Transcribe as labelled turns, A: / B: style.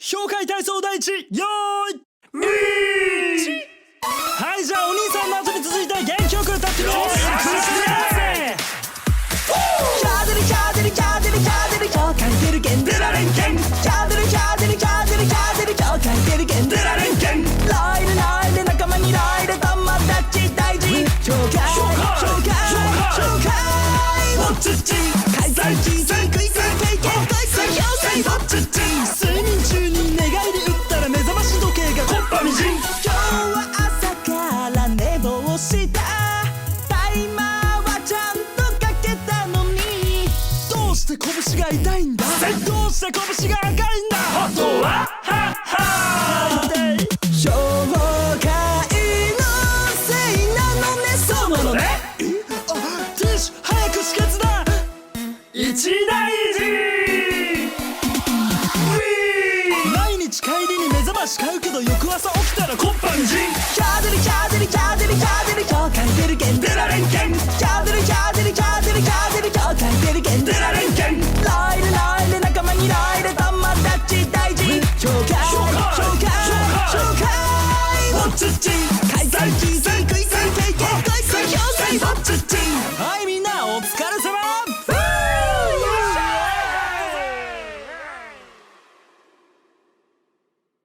A: 紹介体操第一、よーいはい、じゃあお兄さんの後に続いて元気よく歌ってみよう。
B: キャーデルキャーデルキャーデルキャーデル今日書いてるけんデラレンケンキャーデルキャーデルキャーデルキャーデル今日書いてるけんデラレンケンライルライル仲間にライル友達大事紹介紹介紹介ぼっちち開催期クイズ経験クイズ要塞ぼっちち
A: 睡眠中に寝返り打ったら目覚まし時計がコッパみじん。
B: 今日は朝から寝坊したタイマーはちゃんとかけたのに
A: どうして拳が痛いんだ、どうして拳が赤いんだ、あとははっはー
B: 紹介のせいなのねそうなのね
A: あ、ティッシュ早く止血だ、一大事毎日帰りに目覚まし買うけど翌朝起きたらコッパみじん。
B: キャーデルキャーデルキャーデルキャーデル今日書いてるけんデラレンケンキャーデルキャーデルキャーデルキャーデル今日書いてるけんデラレンケンライルライル仲間にライル友達大事紹介紹介紹介ぼっちち開催期クイズ経験クイズ要塞ぼっちち
A: はい